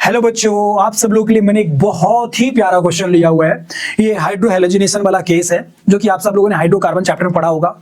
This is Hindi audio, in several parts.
हेलो बच्चों, आप सब लोगों के लिए मैंने एक बहुत ही प्यारा क्वेश्चन लिया हुआ है। ये हाइड्रोहेलोजिनेशन वाला केस है जो कि आप सब लोगों ने हाइड्रोकार्बन चैप्टर में पढ़ा होगा।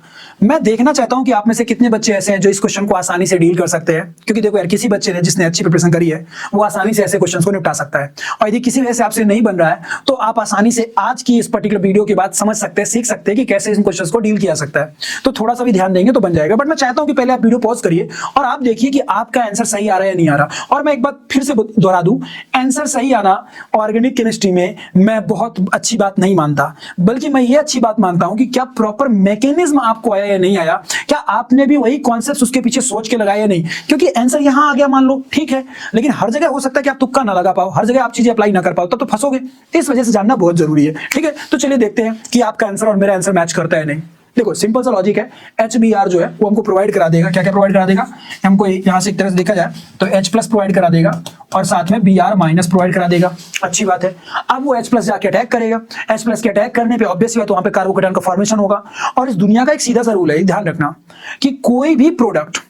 मैं देखना चाहता हूं कि आप में से कितने बच्चे ऐसे हैं जो इस क्वेश्चन को आसानी से डील कर सकते हैं, क्योंकि देखो यार, किसी बच्चे ने जिसने अच्छी प्रिपरेशन करी है वो आसानी से ऐसे क्वेश्चन को निपटा सकता है। और यदि किसी वजह से आपसे नहीं बन रहा है तो आप आसानी से आज की इस पर्टिकुलर वीडियो के बाद समझ सकते हैं, सीख सकते हैं कि कैसे इन क्वेश्चन को डील किया सकता है। तो थोड़ा सा भी ध्यान देंगे तो बन जाएगा। बट मैं चाहता हूं कि पहले आप वीडियो पॉज करिए और आप देखिए कि आपका आंसर सही आ रहा है या नहीं आ रहा। और मैं एक बात फिर से दोहरा दूं, आंसर सही आना ऑर्गेनिक केमिस्ट्री में मैं बहुत अच्छी बात नहीं मानता, बल्कि मैं ये अच्छी बात मानता हूं कि क्या प्रॉपर मैकेनिज्म आपको आया या नहीं आया, क्या आपने भी वही कॉन्सेप्ट उसके पीछे सोच के लगाया या नहीं। क्योंकि आंसर यहां आ गया मान लो, ठीक है, लेकिन हर जगह हो सकता है कि आप तुक्का ना लगा पाओ, हर जगह आप चीजें अप्लाई ना कर पाओ, तब तो फंसोगे। इस वजह से जानना बहुत जरूरी है। ठीक है, तो चलिए देखते हैं कि आपका आंसर और मेरा आंसर मैच करता है नहीं। देखो सिंपल सा लॉजिक है, HBr जो है वो हमको प्रोवाइड करा देगा। क्या क्या प्रोवाइड करा देगा हमको, यहां से एक तरह से देखा जाए तो H प्लस प्रोवाइड करा देगा और साथ में Br माइनस प्रोवाइड करा देगा। अच्छी बात है। अब वो H प्लस जाके अटैक करेगा, H प्लस के अटैक करने पे ऑब्वियसली बात वहां पे कार्बोकेटायन का फॉर्मेशन होगा। और इस दुनिया का एक सीधा सा रूल है, ध्यान रखना कि कोई भी प्रोडक्ट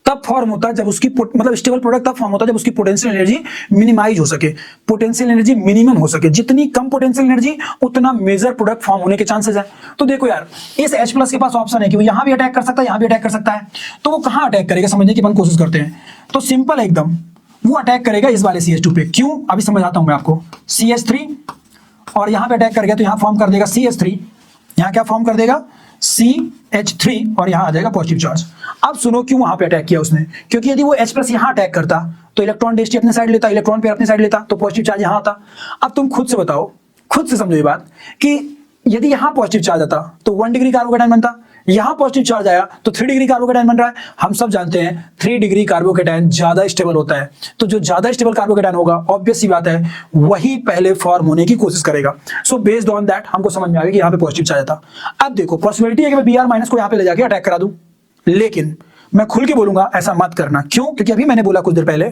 तब फॉर्म होता है जब उसकी मतलब स्टेबल प्रोडक्ट तब फॉर्म होता है जब उसकी पोटेंशियल एनर्जी मिनिमाइज हो सके, पोटेंशियल एनर्जी मिनिमम हो सके। जितनी कम पोटेंशियल एनर्जी उतना मेजर प्रोडक्ट फॉर्म होने के चांसेस है। तो देखो यार, इस H प्लस के पास ऑप्शन है कि वो यहां भी अटैक कर सकता है, यहां भी अटैक कर सकता है। तो वो कहां अटैक करेगा समझने की अपन कोशिश करते हैं। तो सिंपल एकदम, वो अटैक करेगा इस वाले CH2 पे। क्यों, अभी समझ आता हूं मैं आपको। CH3 और यहां पे अटैक कर गया तो यहां फॉर्म कर देगा CH3, यहां क्या फॉर्म कर देगा CH3 और यहां आ जाएगा पॉजिटिव चार्ज। अब सुनो क्यों वहां पे अटैक किया उसने, क्योंकि यदि वो H प्लस यहां अटैक करता तो इलेक्ट्रॉन डेंसिटी अपने साइड लेता, इलेक्ट्रॉन पे अपने साइड लेता तो पॉजिटिव चार्ज यहां आता। अब तुम खुद से बताओ, खुद से समझो ये बात कि यदि यहां पॉजिटिव चार्ज आता तो 1 डिग्री कार्बोकेटायन बनता, यहां पॉजिटिव चार्ज आया तो 3 डिग्री कार्बोकेटायन बन रहा है। हम सब जानते हैं 3 डिग्री कार्बोकेटायन ज्यादा स्टेबल होता है। तो जो ज्यादा स्टेबल कार्बोकेटायन होगा ऑब्वियस सी बात है वही पहले फॉर्म होने की कोशिश करेगा। सो बेस्ड ऑन दैट हमको समझ में आ गया कि यहां पे पॉजिटिव चार्ज आता। अब देखो पॉसिबिलिटी है कि मैं Br माइनस को यहां पे ले जाके अटैक करा दूं, लेकिन मैं खुल के बोलूंगा ऐसा मत करना। क्यों, क्योंकि अभी मैंने बोला कुछ देर पहले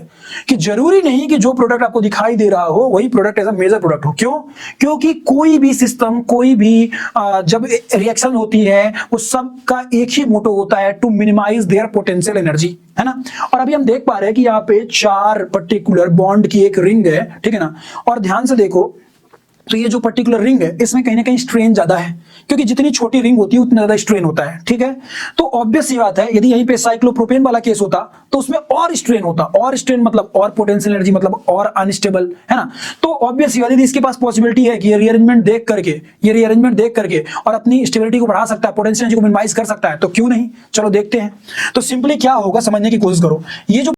कि जरूरी नहीं कि जो प्रोडक्ट आपको दिखाई दे रहा हो वही प्रोडक्ट ऐसा मेजर प्रोडक्ट हो। क्यों, क्योंकि कोई भी सिस्टम, कोई भी जब रिएक्शन होती है वो सबका एक ही मोटो होता है, to minimize their potential energy, है ना। और अभी हम देख पा रहे हैं कि यहाँ पे 4 पर्टिकुलर बॉन्ड की एक रिंग है, ठीक है ना। और ध्यान से देखो तो ये जो पर्टिकुलर रिंग है इसमें कहीं ना कहीं स्ट्रेन ज्यादा है, क्योंकि जितनी छोटी रिंग होती है उतना ज्यादा स्ट्रेन होता है। ठीक है, तो ऑब्वियस सी बात है यदि यहीं पे साइक्लोप्रोपेन वाला केस होता तो उसमें और स्ट्रेन होता, और स्ट्रेन मतलब और पोटेंशियल एनर्जी मतलब और अनस्टेबल, है ना। तो ऑब्वियस सी बात है इसके पास पॉसिबिलिटी है कि ये रीअरेंजमेंट देख करके और अपनी स्टेबिलिटी को बढ़ा सकता है, पोटेंशियल एनर्जी को मिनिमाइज कर सकता है। तो क्यों नहीं, चलो देखते हैं। तो सिंपली क्या होगा समझने की कोशिश करो। ये जो